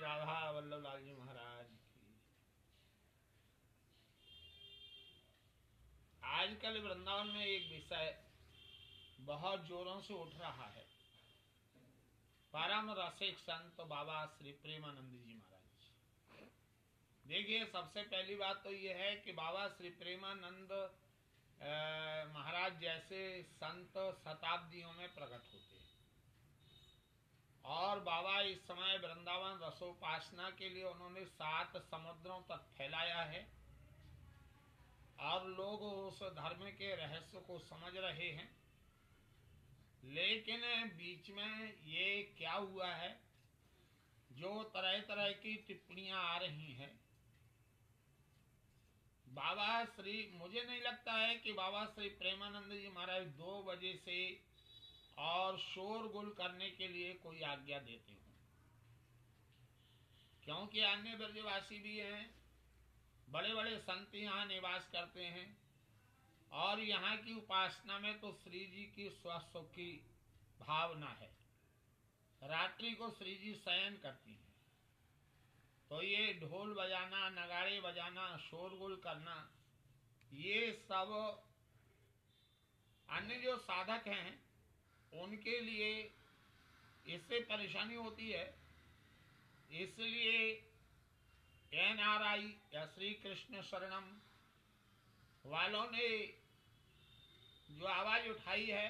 राधा वल्लभ लाल जी महाराज की। आजकल वृंदावन में एक विषय बहुत जोरों से उठ रहा है। परम रसिक संत बाबा श्री प्रेमानंद जी महाराज। देखिए, सबसे पहली बात तो यह है कि बाबा श्री प्रेमानंद महाराज जैसे संत शताब्दियों में प्रकट होते हैं, और बाबा इस समय वृंदावन रसोपासना के लिए उन्होंने 7 समुद्रों तक फैलाया है, और लोग उस धर्म के रहस्य को समझ रहे हैं। लेकिन बीच में ये क्या हुआ है, जो तरह तरह की टिप्पणियां आ रही हैं, बाबा श्री, मुझे नहीं लगता है कि बाबा श्री प्रेमानंद जी महाराज 2 बजे से और शोरगुल करने के लिए कोई आज्ञा देते हो, क्योंकि अन्य ब्रजवासी भी हैं, बड़े बड़े संत यहाँ निवास करते हैं, और यहाँ की उपासना में तो श्री जी की स्वसुख की भावना है। रात्रि को श्री जी शयन करती हैं, तो ये ढोल बजाना, नगाड़े बजाना, शोरगुल करना, ये सब अन्य जो साधक हैं उनके लिए इससे परेशानी होती है। इसलिए NRI या श्री कृष्ण शरणम वालों ने जो आवाज उठाई है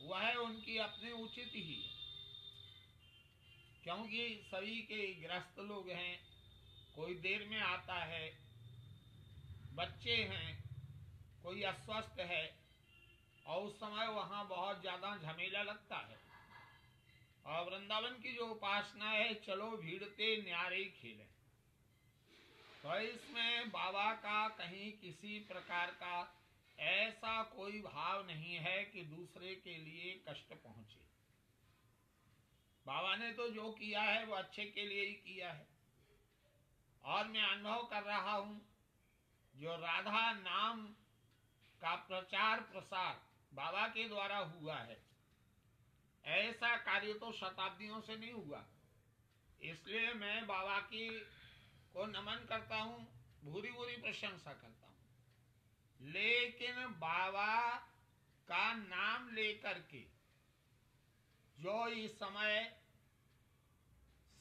वह उनकी अपनी उचित ही है, क्योंकि सभी के ग्रस्त लोग हैं, कोई देर में आता है, बच्चे हैं, कोई अस्वस्थ है, और उस समय वहां बहुत ज्यादा झमेला लगता है। और वृंदावन की जो उपासना है, चलो भीड़ते न्यारे खेले, तो इसमें बाबा का कहीं किसी प्रकार का ऐसा कोई भाव नहीं है कि दूसरे के लिए कष्ट पहुंचे। बाबा ने तो जो किया है वो अच्छे के लिए ही किया है, और मैं अनुभव कर रहा हूं, जो राधा नाम का प्रचार प्रसार बाबा के द्वारा हुआ है, ऐसा कार्य तो शताब्दियों से नहीं हुआ। इसलिए मैं बाबा की को नमन करता हूं, भूरी भूरी प्रशंसा करता हूं। लेकिन बाबा का नाम लेकर के जो इस समय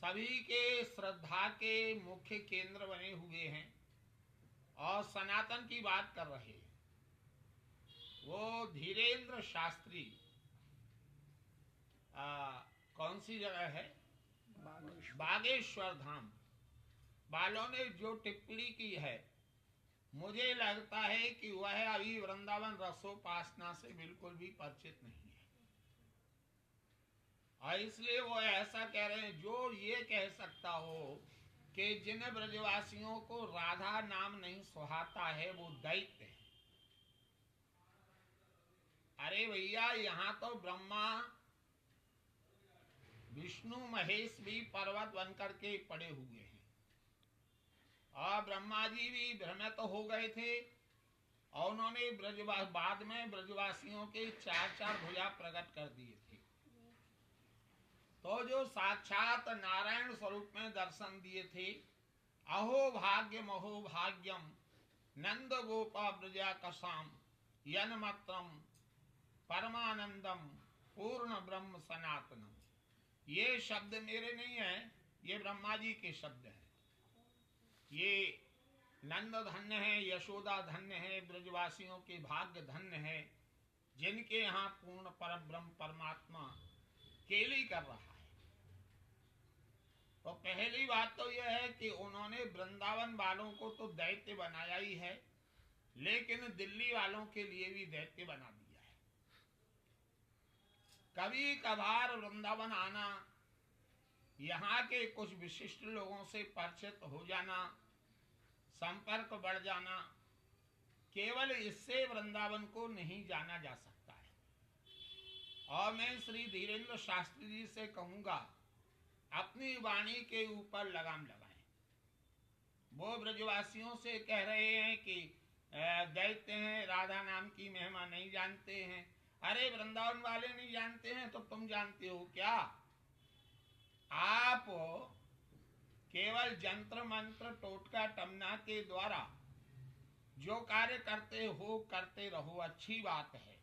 सभी के श्रद्धा के मुख्य केंद्र बने हुए हैं और सनातन की बात कर रहे हैं, वो धीरेन्द्र शास्त्री, कौन सी जगह है, बागेश्वर धाम वालों ने जो टिप्पणी की है, मुझे लगता है कि वह अभी वृंदावन रसोपासना से बिल्कुल भी परिचित नहीं है, और इसलिए वो ऐसा कह रहे हैं। जो ये कह सकता हो कि जिन ब्रजवासियों को राधा नाम नहीं सुहाता है वो दैत्य है। अरे भैया, यहाँ तो ब्रह्मा विष्णु महेश भी पर्वत बनकर के पड़े हुए हैं, और ब्रह्मा जी भी भ्रमित हो गए थे, और उन्होंने बाद में ब्रजवासियों के 4 भुजा प्रकट कर दिए थे। तो जो साक्षात नारायण स्वरूप में दर्शन दिए थे, अहो भाग्यम अहो भाग्यम नंद गोपा ब्रजा कसाम यनमत्रम परमानंदम पूर्ण ब्रह्म सनातनम। ये शब्द मेरे नहीं है, ये ब्रह्मा जी के शब्द हैं। ये नंद धन्य है, यशोदा धन्य है, ब्रजवासियों के भाग्य धन्य है, जिनके यहाँ पूर्ण परब्रह्म परमात्मा केली कर रहा है। तो पहली बात तो यह है कि उन्होंने वृंदावन वालों को तो दैत्य बनाया ही है, लेकिन दिल्ली वालों के लिए भी दैत्य बना दिया है। कभी कभार वृंदावन आना, यहाँ के कुछ विशिष्ट लोगों से परिचित हो जाना, संपर्क बढ़ जाना, केवल इससे वृंदावन को नहीं जाना जा सकता है। और मैं श्री धीरेन्द्र शास्त्री जी से कहूंगा, अपनी वाणी के ऊपर लगाम लगाएं। वो ब्रजवासियों से कह रहे हैं कि दैत्य हैं, राधा नाम की महिमा नहीं जानते हैं। अरे वृंदावन वाले नहीं जानते हैं तो तुम जानते हो क्या? आप केवल जंत्र मंत्र टोटका टमना के द्वारा जो कार्य करते रहो, अच्छी बात है।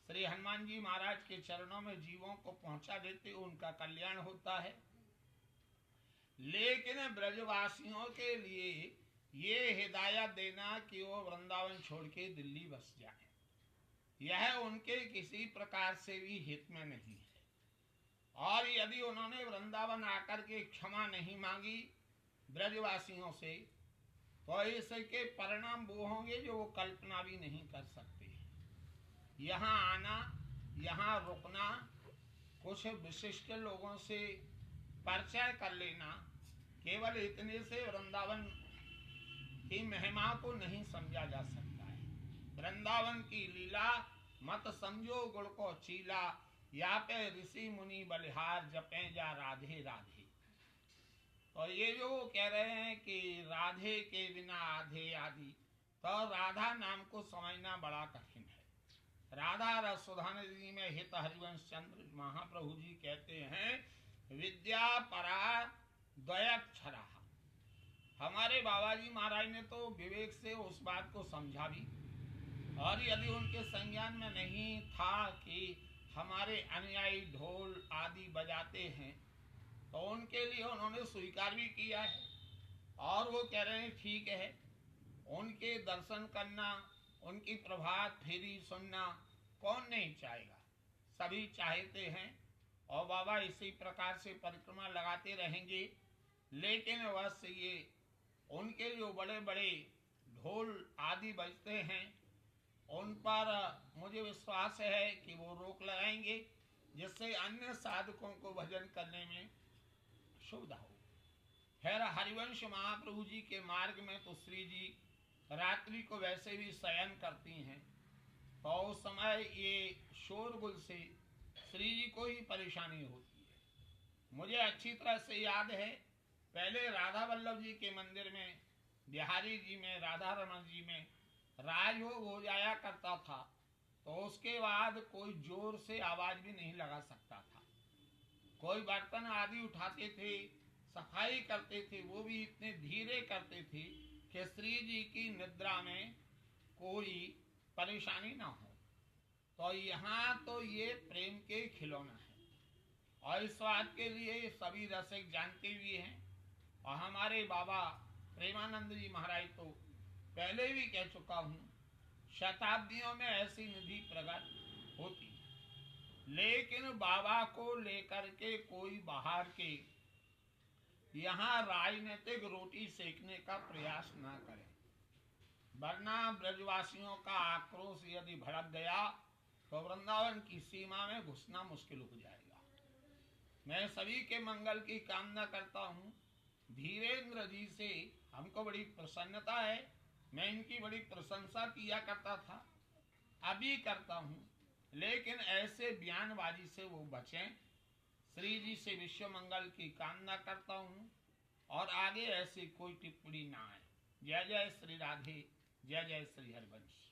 श्री हनुमान जी महाराज के चरणों में जीवों को पहुंचा देते, उनका कल्याण होता है। लेकिन ब्रजवासियों के लिए ये हिदायत देना कि वो वृंदावन छोड़ के दिल्ली बस जाए, यह उनके किसी प्रकार से भी हित में नहीं है। और यदि उन्होंने वृंदावन आकर के क्षमा नहीं मांगी ब्रजवासियों से, तो इसके परिणाम वो होंगे जो वो कल्पना भी नहीं कर सकते। यहाँ आना, यहाँ रुकना, कुछ विशिष्ट लोगों से परिचय कर लेना, केवल इतने से वृंदावन की महिमा को नहीं समझा जा सकता है। वृंदावन की लीला मत समझो गुण को चीला, या पे ऋषि मुनि बलिहार जपे जा राधे राधे। और ये जो कह रहे हैं कि राधे के बिना आधे आदि, तो राधा नाम को समझना बड़ा कठिन है। राधा रसोधान जी में हित हरिवंश चंद्र महाप्रभु जी कहते हैं, विद्या परा द्वयक्षरा। हमारे बाबा जी महाराज ने तो विवेक से उस बात को समझा भी, और यदि उनके संज्ञान में नहीं था कि हमारे अनुयायी ढोल आदि बजाते हैं, तो उनके लिए उन्होंने स्वीकार भी किया है। और वो कह रहे हैं ठीक है, उनके दर्शन करना, उनकी प्रभात फेरी सुनना कौन नहीं चाहेगा, सभी चाहते हैं। और बाबा इसी प्रकार से परिक्रमा लगाते रहेंगे। लेकिन बस ये उनके जो बड़े बड़े ढोल आदि बजते हैं, उन पर मुझे विश्वास है कि वो रोक लगाएंगे, जिससे अन्य साधकों को भजन करने में सुविधा हो। खैर, हरिवंश महाप्रभु जी के मार्ग में तो श्री जी रात्रि को वैसे भी शयन करती हैं, तो उस समय ये शोरगुल से श्री जी को ही परेशानी होती है। मुझे अच्छी तरह से याद है, पहले राधा वल्लभ जी के मंदिर में, बिहारी जी में, राधा रमन जी में राजभोग हो जाया करता था, तो उसके बाद कोई जोर से आवाज भी नहीं लगा सकता था। कोई बर्तन आदि उठाते थे, सफाई करते थे, वो भी इतने धीरे करते थे कि श्री जी की निद्रा में कोई परेशानी ना हो। तो यहाँ तो ये प्रेम के खिलौना है, और इस बात के लिए सभी रसिक जानते भी हैं। और हमारे बाबा प्रेमानंद जी महाराज तो पहले भी कह चुका हूँ, शताब्दियों में ऐसी निधि प्रकट होती है, लेकिन बाबा को लेकर के कोई बाहर के यहाँ राजनीतिक रोटी सेकने का प्रयास ना करे, वरना ब्रजवासियों का आक्रोश यदि भड़क गया तो वृंदावन की सीमा में घुसना मुश्किल हो जाएगा। मैं सभी के मंगल की कामना करता हूँ। धीरेन्द्र जी से हमको बड़ी प्रसन्नता है, मैं इनकी बड़ी प्रशंसा किया करता था, अभी करता हूँ, लेकिन ऐसे बयानबाजी से वो बचें। श्री जी से विश्व मंगल की कामना करता हूँ, और आगे ऐसी कोई टिप्पणी ना आए। जय जय श्री राधे, जय जय श्री हरिवंश।